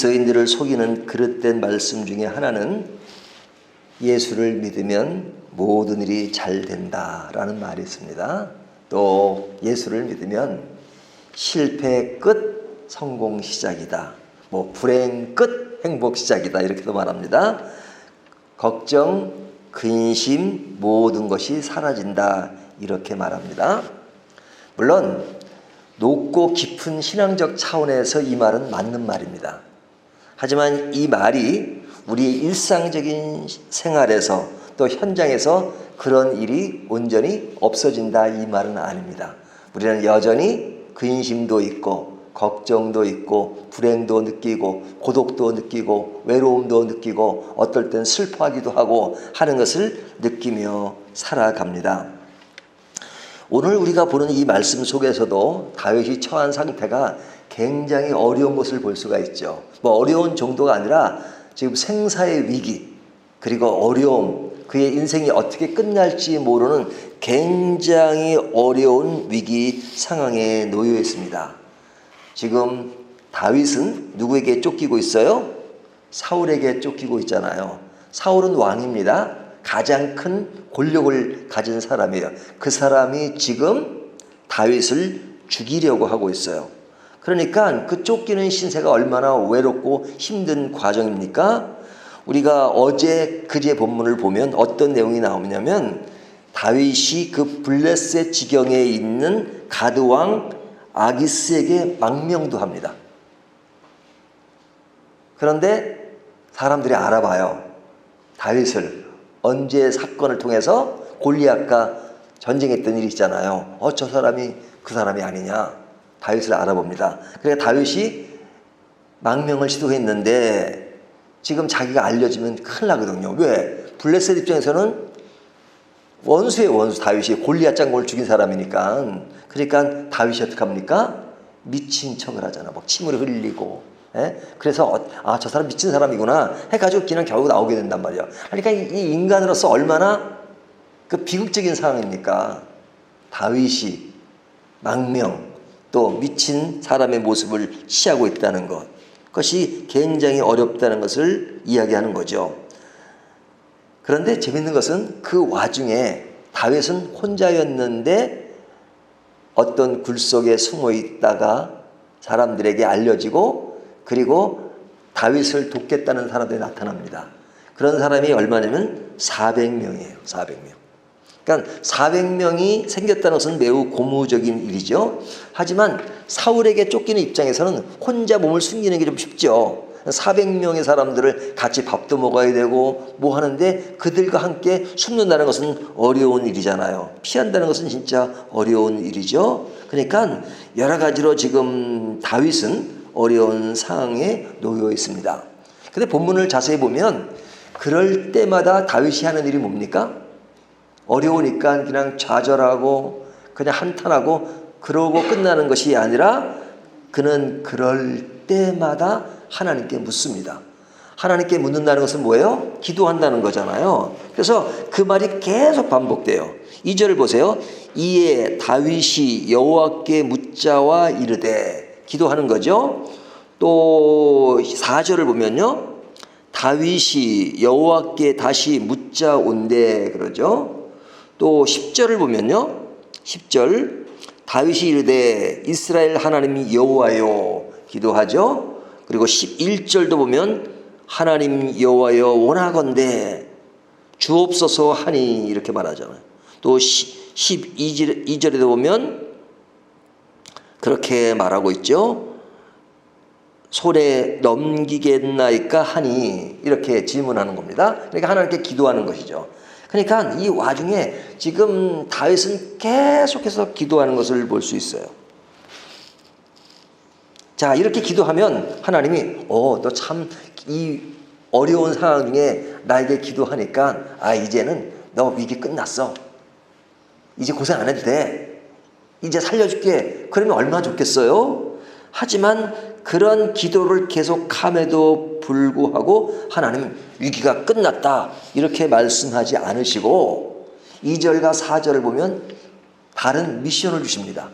그리스도인들을 속이는 그릇된 말씀 중에 하나는 예수를 믿으면 모든 일이 잘 된다라는 말이 있습니다. 또 예수를 믿으면 실패 끝 성공 시작이다. 불행 끝 행복 시작이다. 이렇게도 말합니다. 걱정, 근심 모든 것이 사라진다. 이렇게 말합니다. 물론 높고 깊은 신앙적 차원에서 이 말은 맞는 말입니다. 하지만 이 말이 우리의 일상적인 생활에서 또 현장에서 그런 일이 온전히 없어진다 이 말은 아닙니다. 우리는 여전히 근심도 있고 걱정도 있고 불행도 느끼고 고독도 느끼고 외로움도 느끼고 어떨 땐 슬퍼하기도 하고 하는 것을 느끼며 살아갑니다. 오늘 우리가 보는 이 말씀 속에서도 다윗이 처한 상태가 굉장히 어려운 것을 볼 수가 있죠. 어려운 정도가 아니라 지금 생사의 위기 그리고 어려움, 그의 인생이 어떻게 끝날지 모르는 굉장히 어려운 위기 상황에 놓여 있습니다. 지금 다윗은 누구에게 쫓기고 있어요? 사울에게 쫓기고 있잖아요. 사울은 왕입니다. 가장 큰 권력을 가진 사람이에요. 그 사람이 지금 다윗을 죽이려고 하고 있어요. 그러니까 그 쫓기는 신세가 얼마나 외롭고 힘든 과정입니까? 우리가 어제 그제 본문을 보면 어떤 내용이 나오냐면 다윗이 그 블레셋 지경에 있는 가드왕 아기스에게 망명도 합니다. 그런데 사람들이 알아봐요. 다윗을 언제 사건을 통해서 골리앗과 전쟁했던 일이 있잖아요. 저 사람이 그 사람이 아니냐. 다윗을 알아봅니다. 그러니까 다윗이 망명을 시도했는데 지금 자기가 알려지면 큰일 나거든요. 왜? 블레셋 입장에서는 원수의 원수 다윗이 골리앗 장군을 죽인 사람이니까. 그러니까 다윗이 어떻게 합니까? 미친 척을 하잖아. 침을 흘리고. 그래서 저 사람 미친 사람이구나 해가지고 그냥 결국 나오게 된단 말이야. 그러니까 이 인간으로서 얼마나 그 비극적인 상황입니까? 다윗이 망명 또 미친 사람의 모습을 취하고 있다는 것, 그것이 굉장히 어렵다는 것을 이야기하는 거죠. 그런데 재밌는 것은 그 와중에 다윗은 혼자였는데 어떤 굴 속에 숨어 있다가 사람들에게 알려지고 그리고 다윗을 돕겠다는 사람들이 나타납니다. 그런 사람이 얼마냐면 400명이에요. 400명. 그러니까 400명이 생겼다는 것은 매우 고무적인 일이죠. 하지만 사울에게 쫓기는 입장에서는 혼자 몸을 숨기는 게 좀 쉽죠. 400명의 사람들을 같이 밥도 먹어야 되고 뭐 하는데 그들과 함께 숨는다는 것은 어려운 일이잖아요. 피한다는 것은 진짜 어려운 일이죠. 그러니까 여러 가지로 지금 다윗은 어려운 상황에 놓여 있습니다. 근데 본문을 자세히 보면 그럴 때마다 다윗이 하는 일이 뭡니까? 어려우니까 그냥 좌절하고 그냥 한탄하고 그러고 끝나는 것이 아니라 그는 그럴 때마다 하나님께 묻습니다. 하나님께 묻는다는 것은 뭐예요? 기도한다는 거잖아요. 그래서 그 말이 계속 반복돼요. 2절을 보세요. 이에 다윗이 여호와께 묻자와 이르되, 기도하는 거죠. 또 4절을 보면요, 다윗이 여호와께 다시 묻자온대 그러죠. 또 10절을 보면요, 10절 다윗이 이르되 이스라엘 하나님이 여호와요 기도하죠. 그리고 11절도 보면 하나님 여호와여 원하건대 주옵소서 하니 이렇게 말하잖아요. 또 12절에도 보면 그렇게 말하고 있죠. 손에 넘기겠나이까 하니 이렇게 질문하는 겁니다. 그러니까 하나님께 기도하는 것이죠. 그러니까 이 와중에 지금 다윗은 계속해서 기도하는 것을 볼 수 있어요. 자, 이렇게 기도하면 하나님이 너 참 이 어려운 상황 중에 나에게 기도하니까 이제는 너 위기 끝났어. 이제 고생 안 해도 돼. 이제 살려줄게. 그러면 얼마나 좋겠어요? 하지만 그런 기도를 계속함에도 불구하고 하나님은 위기가 끝났다 이렇게 말씀하지 않으시고 2절과 4절을 보면 다른 미션을 주십니다.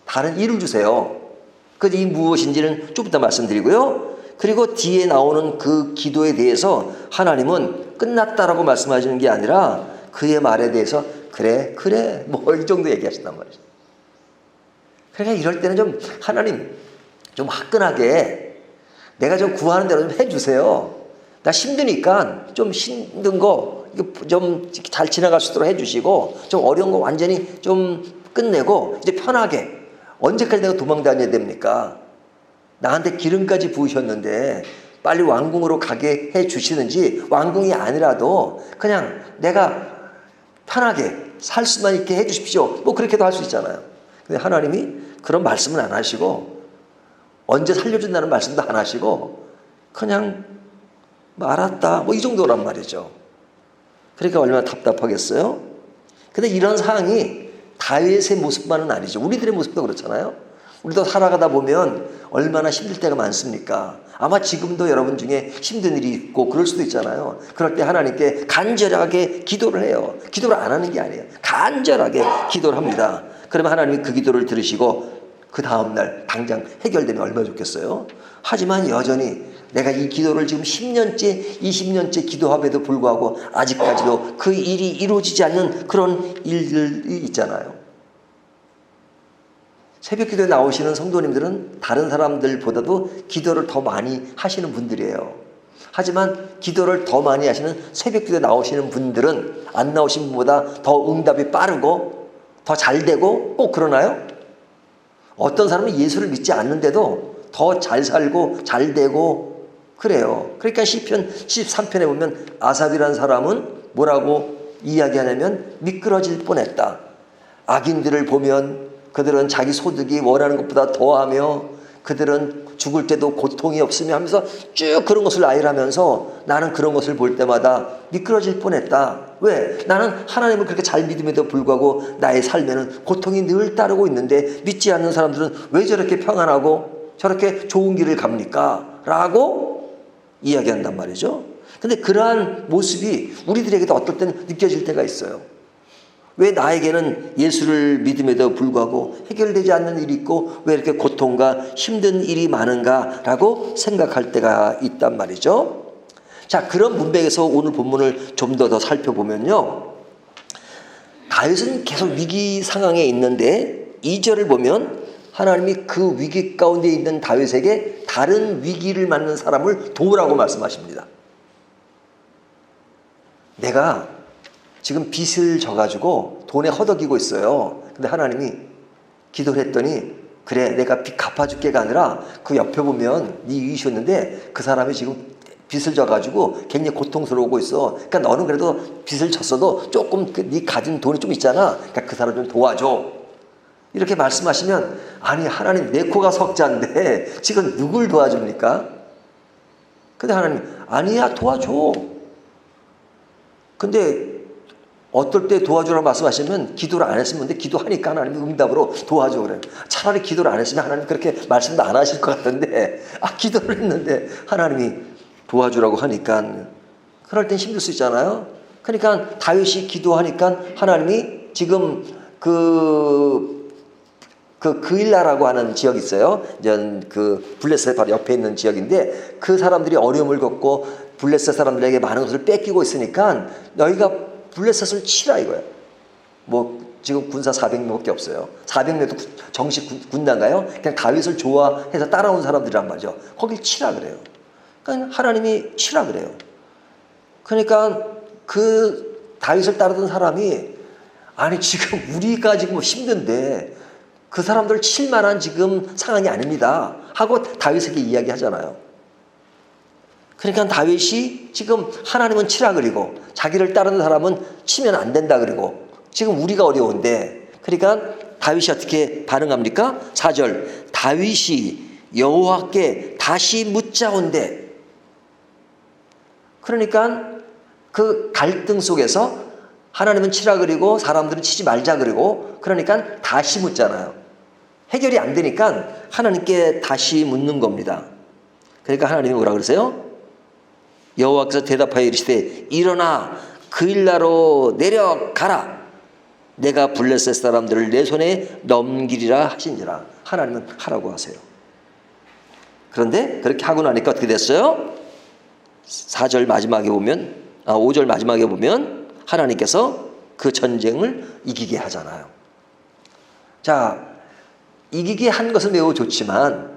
다른 일을 주세요. 이 무엇인지는 좀 이따 말씀드리고요. 그리고 뒤에 나오는 그 기도에 대해서 하나님은 끝났다라고 말씀하시는 게 아니라 그의 말에 대해서 그래 뭐 이 정도 얘기하신단 말이죠. 그러니까 이럴 때는 좀 하나님 좀 화끈하게 내가 좀 구하는 대로 좀 해주세요. 나 힘드니까 좀 힘든 거 좀 잘 지나갈 수 있도록 해주시고 좀 어려운 거 완전히 좀 끝내고 이제 편하게 언제까지 내가 도망 다녀야 됩니까? 나한테 기름까지 부으셨는데 빨리 왕궁으로 가게 해주시는지 왕궁이 아니라도 그냥 내가 편하게 살 수만 있게 해주십시오. 뭐 그렇게도 할 수 있잖아요. 근데 하나님이 그런 말씀은 안 하시고 언제 살려준다는 말씀도 안 하시고 그냥 뭐 알았다 뭐 이 정도란 말이죠. 그러니까 얼마나 답답하겠어요. 근데 이런 상황이 다윗의 모습만은 아니죠. 우리들의 모습도 그렇잖아요. 우리도 살아가다 보면 얼마나 힘들 때가 많습니까? 아마 지금도 여러분 중에 힘든 일이 있고 그럴 수도 있잖아요. 그럴 때 하나님께 간절하게 기도를 해요. 기도를 안 하는 게 아니에요. 간절하게 기도를 합니다. 그러면 하나님이 그 기도를 들으시고 그 다음날 당장 해결되면 얼마나 좋겠어요. 하지만 여전히 내가 이 기도를 지금 10년째 20년째 기도함에도 불구하고 아직까지도 그 일이 이루어지지 않는 그런 일들이 있잖아요. 새벽 기도에 나오시는 성도님들은 다른 사람들보다도 기도를 더 많이 하시는 분들이에요. 하지만 기도를 더 많이 하시는 새벽 기도에 나오시는 분들은 안 나오신 분보다 더 응답이 빠르고 더 잘 되고 꼭 그러나요? 어떤 사람은 예수를 믿지 않는데도 더 잘 살고 잘 되고 그래요. 그러니까 시편 13편에 보면 아삽이라는 사람은 뭐라고 이야기하냐면 미끄러질 뻔했다. 악인들을 보면 그들은 자기 소득이 원하는 것보다 더하며 그들은 죽을 때도 고통이 없으며 하면서 쭉 그런 것을 나열하면서 나는 그런 것을 볼 때마다 미끄러질 뻔했다. 왜? 나는 하나님을 그렇게 잘 믿음에도 불구하고 나의 삶에는 고통이 늘 따르고 있는데 믿지 않는 사람들은 왜 저렇게 평안하고 저렇게 좋은 길을 갑니까? 라고 이야기한단 말이죠. 근데 그러한 모습이 우리들에게도 어떨 때는 느껴질 때가 있어요. 왜 나에게는 예수를 믿음에도 불구하고 해결되지 않는 일이 있고 왜 이렇게 고통과 힘든 일이 많은가라고 생각할 때가 있단 말이죠. 자, 그런 문맥에서 오늘 본문을 좀 더 살펴보면요. 다윗은 계속 위기 상황에 있는데 2절을 보면 하나님이 그 위기 가운데 있는 다윗에게 다른 위기를 맞는 사람을 도우라고 말씀하십니다. 내가 지금 빚을 져가지고 돈에 허덕이고 있어요. 근데 하나님이 기도를 했더니 그래 내가 빚 갚아줄게가 아니라 그 옆에 보면 네 이웃이었는데 그 사람이 지금 빚을 져가지고 굉장히 고통스러우고 있어. 그러니까 너는 그래도 빚을 졌어도 조금 네 가진 돈이 좀 있잖아. 그러니까 그 사람 좀 도와줘. 이렇게 말씀하시면 아니 하나님 내 코가 석자인데 지금 누굴 도와줍니까? 근데 하나님 아니야 도와줘. 근데 어떨 때 도와주라고 말씀하시면 기도를 안 했으면 근데 기도하니까 하나님이 응답으로 도와줘 그래요. 차라리 기도를 안 했으면 하나님 그렇게 말씀도 안 하실 것 같은데 기도를 했는데 하나님이 도와주라고 하니까 그럴 땐 힘들 수 있잖아요. 그러니까 다윗이 기도하니까 하나님이 지금 그일라라고 하는 지역이 있어요. 그 블레셋 바로 옆에 있는 지역인데 그 사람들이 어려움을 겪고 블레셋 사람들에게 많은 것을 뺏기고 있으니까 너희가 블레셋을 치라 이거예요. 뭐 지금 군사 400명밖에 없어요. 400명도 정식 군단가요? 그냥 다윗을 좋아해서 따라온 사람들이란 말이죠. 거길 치라 그래요. 그러니까 하나님이 치라 그래요. 그러니까 그 다윗을 따르던 사람이 아니 지금 우리가 지금 힘든데 그 사람들 칠 만한 지금 상황이 아닙니다 하고 다윗에게 이야기하잖아요. 그러니까 다윗이 지금 하나님은 치라 그리고 자기를 따르는 사람은 치면 안 된다 그리고 지금 우리가 어려운데 그러니까 다윗이 어떻게 반응합니까? 4절 다윗이 여호와께 다시 묻자온대. 그러니까 그 갈등 속에서 하나님은 치라 그리고 사람들은 치지 말자 그리고 그러니까 다시 묻잖아요. 해결이 안 되니까 하나님께 다시 묻는 겁니다. 그러니까 하나님이 뭐라 그러세요? 여호와께서 대답하여 이르시되 일어나 그일라로 내려가라. 내가 블레셋 사람들을 내 손에 넘기리라 하신지라. 하나님은 하라고 하세요. 그런데 그렇게 하고 나니까 어떻게 됐어요? 4절 마지막에 보면 5절 마지막에 보면 하나님께서 그 전쟁을 이기게 하잖아요. 자, 이기게 한 것은 매우 좋지만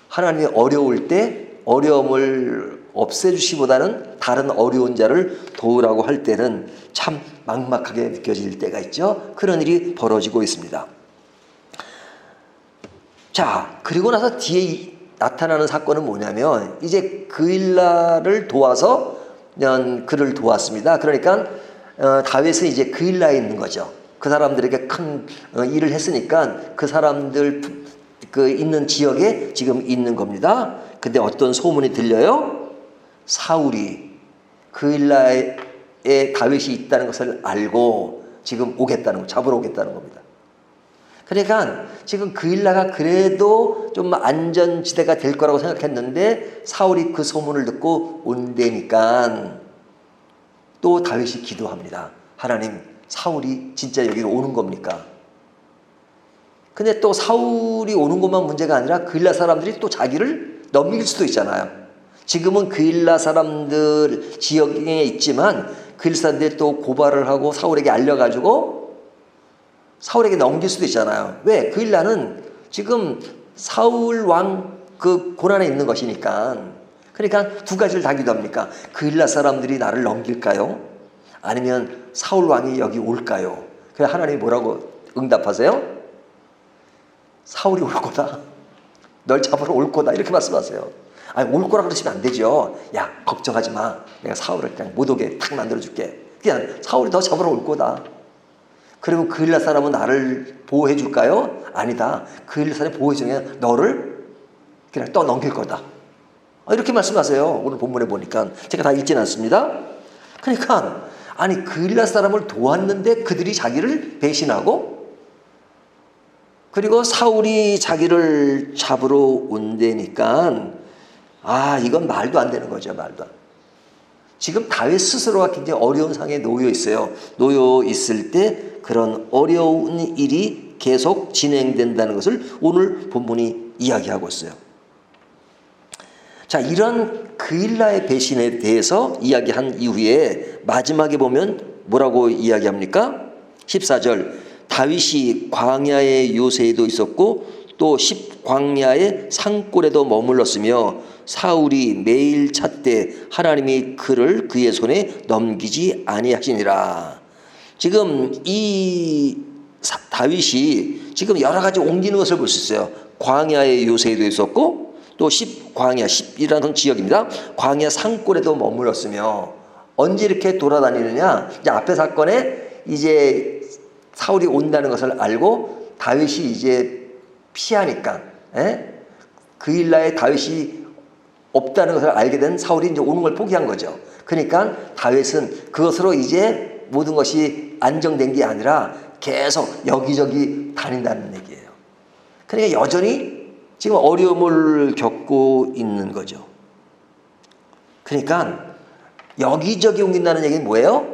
하나님이 어려울 때 어려움을 없애주시기보다는 다른 어려운 자를 도우라고 할 때는 참 막막하게 느껴질 때가 있죠. 그런 일이 벌어지고 있습니다. 자, 그리고 나서 뒤에 나타나는 사건은 뭐냐면 이제 그일라를 도와서 그를 도왔습니다. 그러니까 다윗은 이제 그일라에 있는 거죠. 그 사람들에게 큰 일을 했으니까 그 사람들 그 있는 지역에 지금 있는 겁니다. 근데 어떤 소문이 들려요? 사울이 그일라에 다윗이 있다는 것을 알고 지금 오겠다는 거, 잡으러 오겠다는 겁니다. 그러니까 지금 그일라가 그래도 좀 안전지대가 될 거라고 생각했는데 사울이 그 소문을 듣고 온다니까 또 다윗이 기도합니다. 하나님, 사울이 진짜 여기로 오는 겁니까? 근데 또 사울이 오는 것만 문제가 아니라 그일라 사람들이 또 자기를 넘길 수도 있잖아요. 지금은 그일라 사람들 지역에 있지만 그일라 사람들이 또 고발을 하고 사울에게 알려가지고 사울에게 넘길 수도 있잖아요. 왜? 그일라는 지금 사울 왕 그 고난에 있는 것이니까. 그러니까 두 가지를 다 기도합니까? 그일라 사람들이 나를 넘길까요? 아니면 사울 왕이 여기 올까요? 그래 하나님이 뭐라고 응답하세요? 사울이 올 거다. 널 잡으러 올 거다. 이렇게 말씀하세요. 아니, 올 거라 그러시면 안 되죠. 야, 걱정하지 마. 내가 사울을 그냥 못 오게 탁 만들어줄게. 그냥 사울이 너 잡으러 올 거다. 그리고 그일라 사람은 나를 보호해 줄까요? 아니다. 그일라 사람이 보호해 주면 너를 그냥 떠넘길 거다. 이렇게 말씀하세요. 오늘 본문에 보니까. 제가 다 읽진 않습니다. 그러니까 아니 그일라 사람을 도왔는데 그들이 자기를 배신하고 그리고 사울이 자기를 잡으러 온다니까 이건 말도 안 되는 거죠. 말도 안. 지금 다윗 스스로가 굉장히 어려운 상황에 놓여 있어요. 놓여 있을 때 그런 어려운 일이 계속 진행된다는 것을 오늘 본문이 이야기하고 있어요. 자, 이런 그일라의 배신에 대해서 이야기한 이후에 마지막에 보면 뭐라고 이야기합니까? 14절 다윗이 광야의 요새에도 있었고 또 십광야의 산골에도 머물렀으며 사울이 매일 찾되 하나님이 그를 그의 손에 넘기지 아니하시니라. 지금 이 다윗이 지금 여러 가지 옮기는 것을 볼 수 있어요. 광야의 요새에도 있었고 또 광야 10이라는 지역입니다. 광야 산골에도 머물렀으며 언제 이렇게 돌아다니느냐? 이제 앞에 사건에 이제 사울이 온다는 것을 알고 다윗이 이제 피하니까 그일라에 다윗이 없다는 것을 알게 된 사울이 이제 오는 걸 포기한 거죠. 그러니까 다윗은 그것으로 이제 모든 것이 안정된 게 아니라 계속 여기저기 다닌다는 얘기예요. 그러니까 여전히 지금 어려움을 겪고 있는 거죠. 그러니까 여기저기 옮긴다는 얘기는 뭐예요?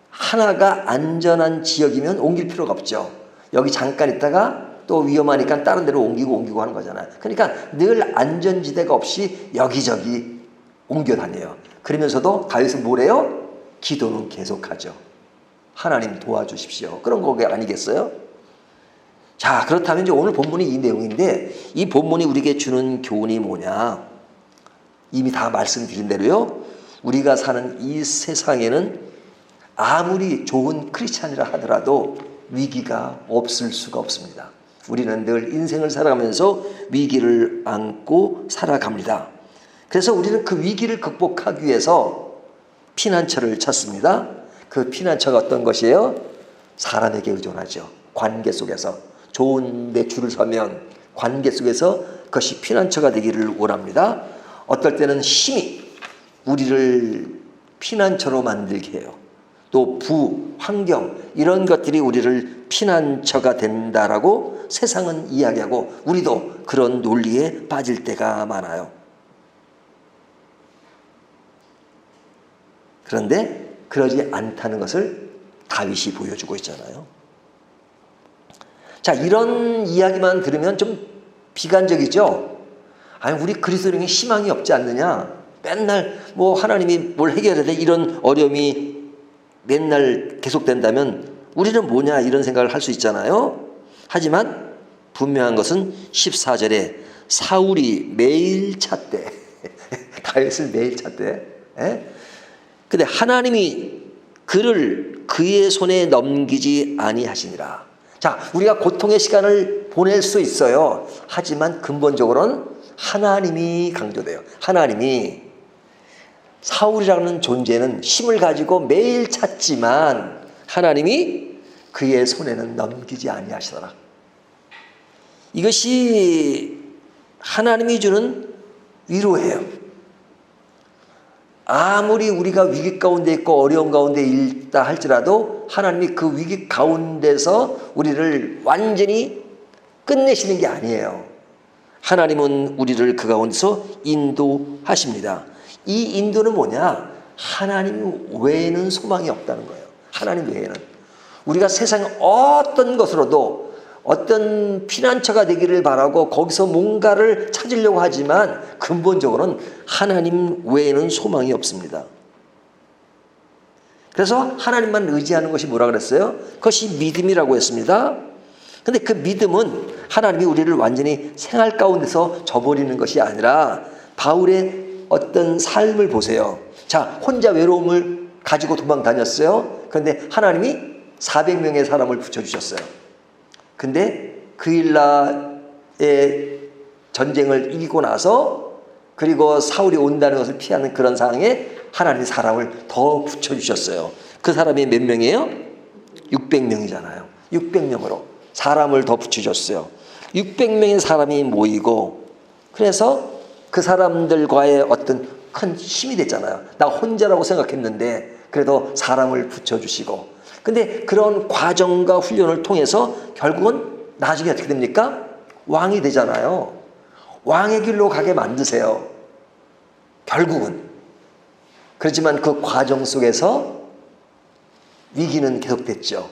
하나가 안전한 지역이면 옮길 필요가 없죠. 여기 잠깐 있다가 또 위험하니까 다른 데로 옮기고 하는 거잖아요. 그러니까 늘 안전지대가 없이 여기저기 옮겨 다녀요. 그러면서도 다윗은 뭐래요? 기도는 계속하죠. 하나님 도와주십시오. 그런 거 아니겠어요? 자, 그렇다면 이제 오늘 본문이 이 내용인데 이 본문이 우리에게 주는 교훈이 뭐냐? 이미 다 말씀드린 대로요. 우리가 사는 이 세상에는 아무리 좋은 크리스찬이라 하더라도 위기가 없을 수가 없습니다. 우리는 늘 인생을 살아가면서 위기를 안고 살아갑니다. 그래서 우리는 그 위기를 극복하기 위해서 피난처를 찾습니다. 그 피난처가 어떤 것이에요? 사람에게 의존하죠. 관계 속에서 좋은 데 줄을 서면 관계 속에서 그것이 피난처가 되기를 원합니다. 어떨 때는 힘이 우리를 피난처로 만들게 해요. 또 환경 이런 것들이 우리를 피난처가 된다라고 세상은 이야기하고 우리도 그런 논리에 빠질 때가 많아요. 그런데 그러지 않다는 것을 다윗이 보여주고 있잖아요. 자, 이런 이야기만 들으면 좀 비관적이죠. 아니 우리 그리스도인에게 희망이 없지 않느냐? 맨날 뭐 하나님이 뭘 해결해야 돼 이런 어려움이 맨날 계속된다면 우리는 뭐냐 이런 생각을 할 수 있잖아요. 하지만 분명한 것은 14절에 사울이 매일 찾되 다윗을 매일 찾되 근데 하나님이 그를 그의 손에 넘기지 아니하시니라. 자, 우리가 고통의 시간을 보낼 수 있어요. 하지만 근본적으로는 하나님이 강조돼요. 하나님이 사울이라는 존재는 힘을 가지고 매일 찾지만 하나님이 그의 손에는 넘기지 아니하시더라. 이것이 하나님이 주는 위로예요. 아무리 우리가 위기 가운데 있고 어려운 가운데 있다 할지라도 하나님이 그 위기 가운데서 우리를 완전히 끝내시는 게 아니에요. 하나님은 우리를 그 가운데서 인도하십니다. 이 인도는 뭐냐? 하나님 외에는 소망이 없다는 거예요. 하나님 외에는. 우리가 세상 어떤 것으로도 어떤 피난처가 되기를 바라고 거기서 뭔가를 찾으려고 하지만 근본적으로는 하나님 외에는 소망이 없습니다. 그래서 하나님만 의지하는 것이 뭐라 그랬어요? 그것이 믿음이라고 했습니다. 근데 그 믿음은 하나님이 우리를 완전히 생활 가운데서 저버리는 것이 아니라 바울의 어떤 삶을 보세요. 자, 혼자 외로움을 가지고 도망 다녔어요. 그런데 하나님이 400명의 사람을 붙여주셨어요. 근데 그일라의 전쟁을 이기고 나서 그리고 사울이 온다는 것을 피하는 그런 상황에 하나님이 사람을 더 붙여주셨어요. 그 사람이 몇 명이에요? 600명이잖아요. 600명으로 사람을 더 붙여줬어요. 600명의 사람이 모이고 그래서 그 사람들과의 어떤 큰 힘이 됐잖아요. 나 혼자라고 생각했는데 그래도 사람을 붙여주시고 근데 그런 과정과 훈련을 통해서 결국은 나중에 어떻게 됩니까? 왕이 되잖아요. 왕의 길로 가게 만드세요. 결국은. 그렇지만 그 과정 속에서 위기는 계속됐죠.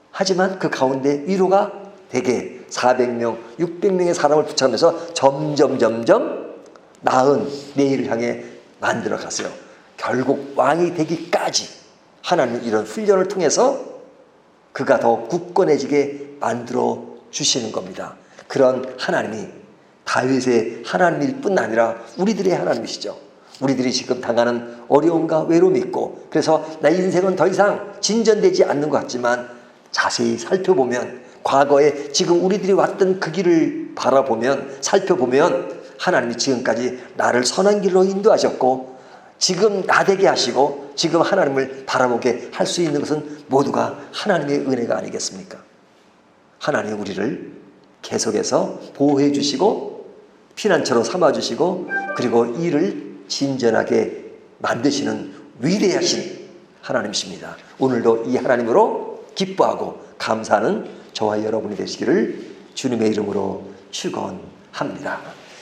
하지만 그 가운데 위로가 되게 400명, 600명의 사람을 붙여가면서 점점 나은 내일을 향해 만들어 갔어요. 결국 왕이 되기까지 하나님은 이런 훈련을 통해서 그가 더 굳건해지게 만들어 주시는 겁니다. 그런 하나님이 다윗의 하나님일 뿐 아니라 우리들의 하나님이시죠. 우리들이 지금 당하는 어려움과 외로움이 있고 그래서 나 인생은 더 이상 진전되지 않는 것 같지만 자세히 살펴보면 과거에 지금 우리들이 왔던 그 길을 바라보면 살펴보면 하나님이 지금까지 나를 선한 길로 인도하셨고 지금 나되게 하시고 지금 하나님을 바라보게 할 수 있는 것은 모두가 하나님의 은혜가 아니겠습니까? 하나님이 우리를 계속해서 보호해 주시고 피난처로 삼아 주시고 그리고 일을 진전하게 만드시는 위대하신 하나님이십니다. 오늘도 이 하나님으로 기뻐하고 감사하는 저와 여러분이 되시기를 주님의 이름으로 축원합니다.